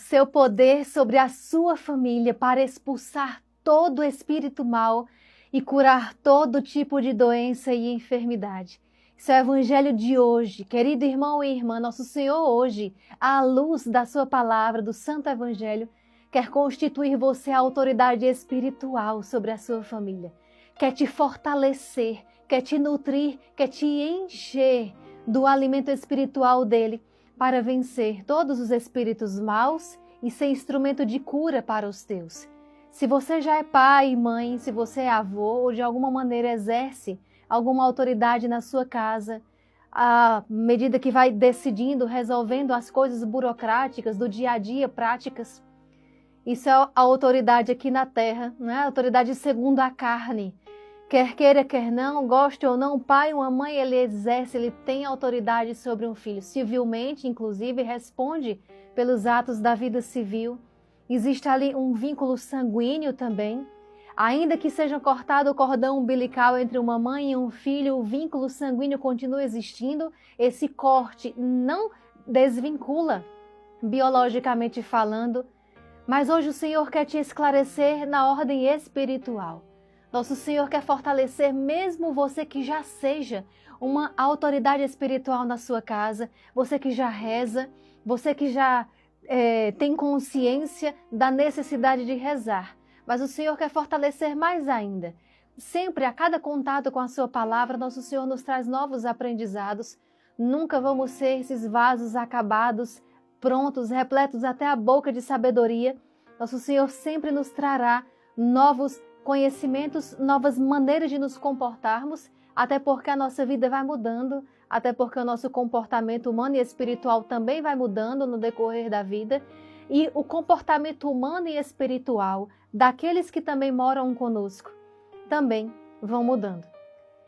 seu poder sobre a sua família para expulsar todo espírito mau e curar todo tipo de doença e enfermidade. Esse é o evangelho de hoje. Querido irmão e irmã, nosso Senhor hoje, à luz da sua palavra, do Santo Evangelho, quer constituir você a autoridade espiritual sobre a sua família. Quer te fortalecer, quer te nutrir, quer te encher do alimento espiritual dele para vencer todos os espíritos maus e ser instrumento de cura para os teus. Se você já é pai e mãe, se você é avô ou de alguma maneira exerce alguma autoridade na sua casa, à medida que vai decidindo, resolvendo as coisas burocráticas do dia a dia, práticas, isso é a autoridade aqui na terra, né? A autoridade segundo a carne. Quer queira, quer não, goste ou não, um pai, uma mãe, ele exerce, ele tem autoridade sobre um filho. Civilmente, inclusive, responde pelos atos da vida civil. Existe ali um vínculo sanguíneo também. Ainda que seja cortado o cordão umbilical entre uma mãe e um filho, o vínculo sanguíneo continua existindo. Esse corte não desvincula, biologicamente falando. Mas hoje o Senhor quer te esclarecer na ordem espiritual. Nosso Senhor quer fortalecer mesmo você que já seja uma autoridade espiritual na sua casa, você que já reza, você que já tem consciência da necessidade de rezar. Mas o Senhor quer fortalecer mais ainda. Sempre, a cada contato com a sua palavra, nosso Senhor nos traz novos aprendizados. Nunca vamos ser esses vasos acabados, prontos, repletos até a boca de sabedoria. Nosso Senhor sempre nos trará novos conhecimentos, novas maneiras de nos comportarmos, até porque a nossa vida vai mudando, até porque o nosso comportamento humano e espiritual também vai mudando no decorrer da vida. E o comportamento humano e espiritual daqueles que também moram conosco também vão mudando.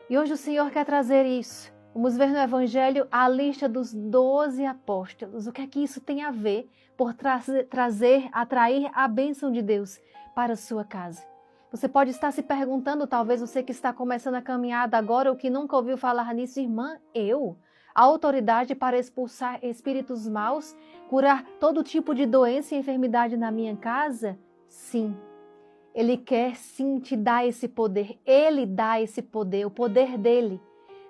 E hoje o Senhor quer trazer isso. Vamos ver no Evangelho a lista dos 12 apóstolos. O que é que isso tem a ver por atrair a bênção de Deus para a sua casa? Você pode estar se perguntando, talvez você que está começando a caminhada agora ou que nunca ouviu falar nisso, irmã, a autoridade para expulsar espíritos maus, curar todo tipo de doença e enfermidade na minha casa? Sim. Ele quer sim te dar esse poder. Ele dá esse poder, o poder dele.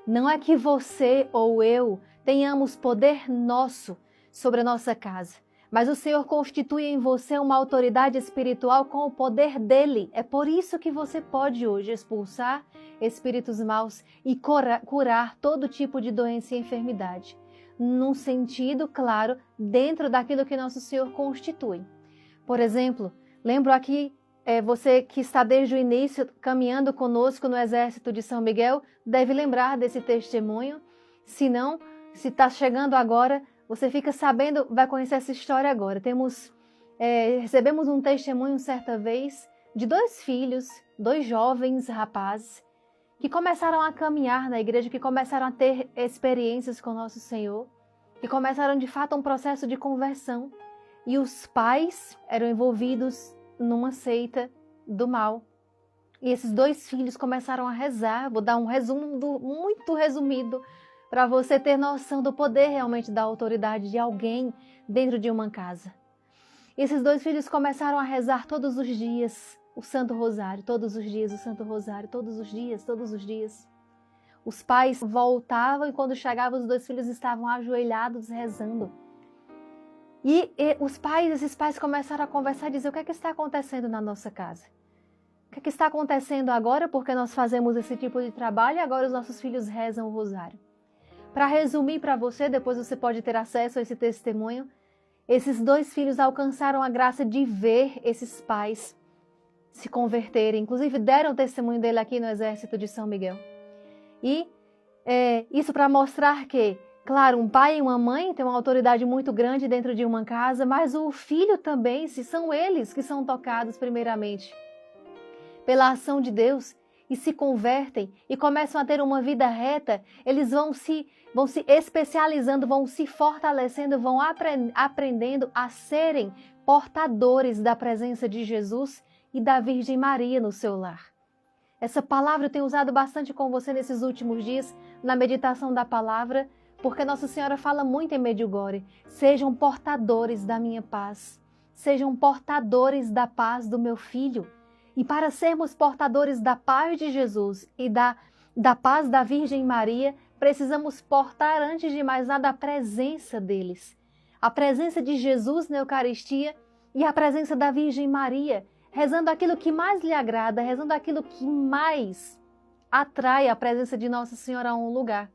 Não é que você ou eu tenhamos poder nosso sobre a nossa casa, mas o Senhor constitui em você uma autoridade espiritual com o poder dele. É por isso que você pode hoje expulsar espíritos maus e curar todo tipo de doença e enfermidade. Num sentido, claro, dentro daquilo que nosso Senhor constitui. Por exemplo, lembro aqui, você que está desde o início caminhando conosco no Exército de São Miguel, deve lembrar desse testemunho. Se não, se está chegando agora, você fica sabendo, vai conhecer essa história agora. Recebemos um testemunho certa vez de 2 filhos, 2 jovens rapazes, que começaram a caminhar na igreja, que começaram a ter experiências com nosso Senhor, que começaram de fato um processo de conversão. E os pais eram envolvidos numa seita do mal. E esses 2 filhos começaram a rezar. Vou dar um resumo muito resumido para você ter noção do poder realmente da autoridade de alguém dentro de uma casa. E esses 2 filhos começaram a rezar todos os dias o Santo Rosário, todos os dias o Santo Rosário, todos os dias, todos os dias. Os pais voltavam e quando chegavam os 2 filhos estavam ajoelhados rezando. E esses pais começaram a conversar e dizer: o que é que está acontecendo na nossa casa? O que é que está acontecendo agora porque nós fazemos esse tipo de trabalho e agora os nossos filhos rezam o rosário? Para resumir para você, depois você pode ter acesso a esse testemunho, esses 2 filhos alcançaram a graça de ver esses pais se converterem. Inclusive deram o testemunho dele aqui no Exército de São Miguel. E isso para mostrar que, claro, um pai e uma mãe têm uma autoridade muito grande dentro de uma casa, mas o filho também, se são eles que são tocados primeiramente pela ação de Deus e se convertem e começam a ter uma vida reta, eles vão se especializando, vão se fortalecendo, vão aprendendo a serem portadores da presença de Jesus e da Virgem Maria no seu lar. Essa palavra eu tenho usado bastante com você nesses últimos dias, na meditação da palavra, porque Nossa Senhora fala muito em Medjugorje: sejam portadores da minha paz. sejam portadores da paz do meu filho. E para sermos portadores da paz de Jesus e da paz da Virgem Maria, precisamos portar, antes de mais nada, a presença deles. A presença de Jesus na Eucaristia e a presença da Virgem Maria, rezando aquilo que mais lhe agrada, rezando aquilo que mais atrai a presença de Nossa Senhora a um lugar,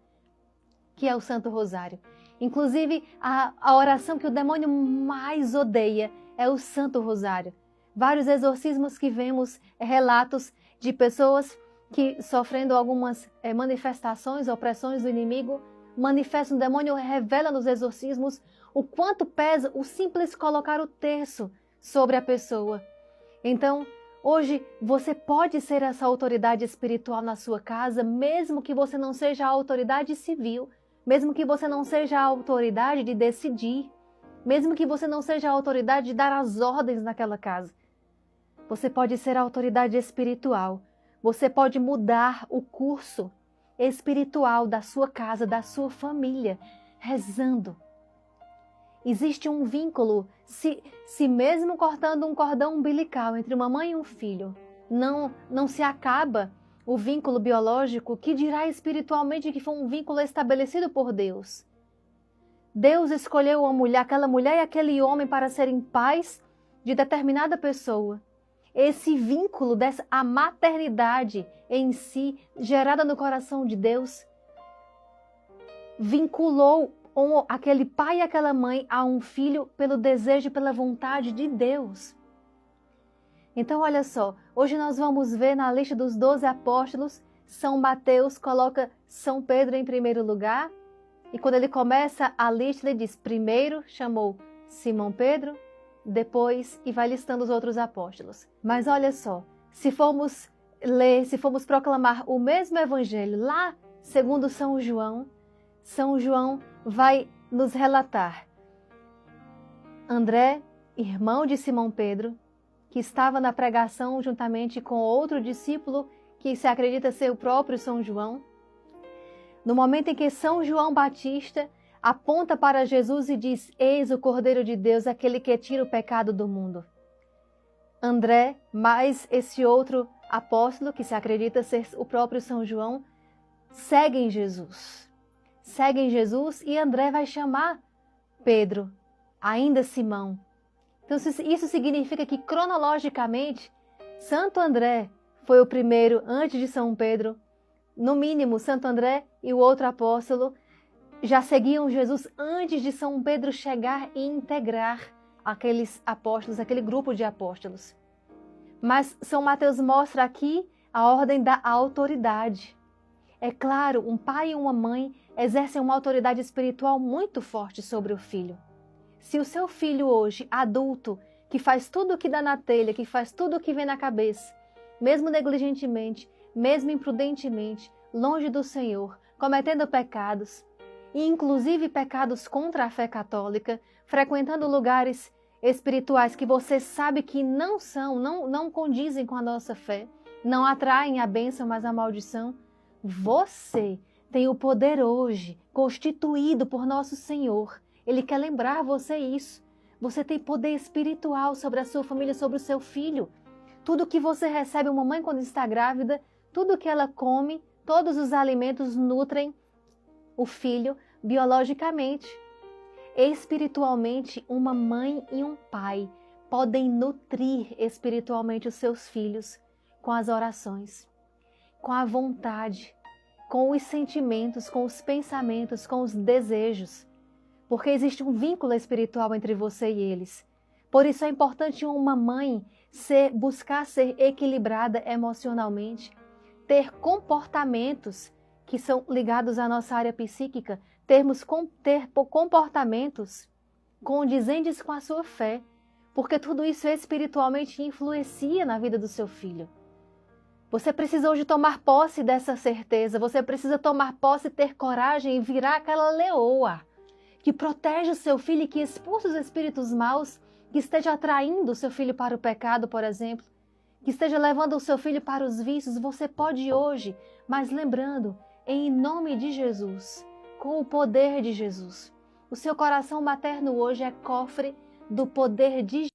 que é o Santo Rosário. Inclusive, a oração que o demônio mais odeia é o Santo Rosário. Vários exorcismos que vemos, relatos de pessoas que, sofrendo algumas manifestações, opressões do inimigo, manifestam, o demônio revela nos exorcismos o quanto pesa o simples colocar o terço sobre a pessoa. Então, hoje você pode ser essa autoridade espiritual na sua casa, mesmo que você não seja a autoridade civil, mesmo que você não seja a autoridade de decidir, mesmo que você não seja a autoridade de dar as ordens naquela casa. Você pode ser a autoridade espiritual. Você pode mudar o curso espiritual da sua casa, da sua família, rezando. Existe um vínculo, se mesmo cortando um cordão umbilical entre uma mãe e um filho, não se acaba o vínculo biológico, que dirá espiritualmente que foi um vínculo estabelecido por Deus. Deus escolheu aquela mulher e aquele homem para serem pais de determinada pessoa. Esse vínculo, a maternidade em si, gerada no coração de Deus, vinculou aquele pai e aquela mãe a um filho pelo desejo e pela vontade de Deus. Então, olha só, hoje nós vamos ver na lista dos 12 apóstolos, São Mateus coloca São Pedro em primeiro lugar, e quando ele começa a lista, ele diz, primeiro chamou Simão Pedro, depois, e vai listando os outros apóstolos. Mas olha só, se formos proclamar o mesmo evangelho lá, segundo São João vai nos relatar André, irmão de Simão Pedro, que estava na pregação juntamente com outro discípulo que se acredita ser o próprio São João. No momento em que São João Batista aponta para Jesus e diz, eis o Cordeiro de Deus, aquele que tira o pecado do mundo. André, mais esse outro apóstolo, que se acredita ser o próprio São João, seguem Jesus. Seguem Jesus e André vai chamar Pedro, ainda Simão. Então isso significa que cronologicamente, Santo André foi o primeiro antes de São Pedro. No mínimo, Santo André e o outro apóstolo já seguiam Jesus antes de São Pedro chegar e integrar aqueles apóstolos, aquele grupo de apóstolos. Mas São Mateus mostra aqui a ordem da autoridade. É claro, um pai e uma mãe exercem uma autoridade espiritual muito forte sobre o filho. Se o seu filho hoje, adulto, que faz tudo o que dá na telha, que faz tudo o que vem na cabeça, mesmo negligentemente, mesmo imprudentemente, longe do Senhor, cometendo pecados, e inclusive pecados contra a fé católica, frequentando lugares espirituais que você sabe que não condizem com a nossa fé, não atraem a bênção, mas a maldição, você tem o poder hoje, constituído por nosso Senhor. Ele quer lembrar você isso. Você tem poder espiritual sobre a sua família, sobre o seu filho. Tudo que você recebe, uma mãe quando está grávida, tudo que ela come, todos os alimentos nutrem o filho biologicamente. Espiritualmente, uma mãe e um pai podem nutrir espiritualmente os seus filhos com as orações, com a vontade, com os sentimentos, com os pensamentos, com os desejos, porque existe um vínculo espiritual entre você e eles. Por isso é importante uma mãe buscar ser equilibrada emocionalmente, ter comportamentos que são ligados à nossa área psíquica, ter comportamentos condizentes com a sua fé, porque tudo isso espiritualmente influencia na vida do seu filho. Você precisa hoje tomar posse dessa certeza, você precisa tomar posse, ter coragem e virar aquela leoa que protege o seu filho e que expulsa os espíritos maus, que esteja atraindo o seu filho para o pecado, por exemplo, que esteja levando o seu filho para os vícios. Você pode hoje, mas lembrando, em nome de Jesus, com o poder de Jesus. O seu coração materno hoje é cofre do poder de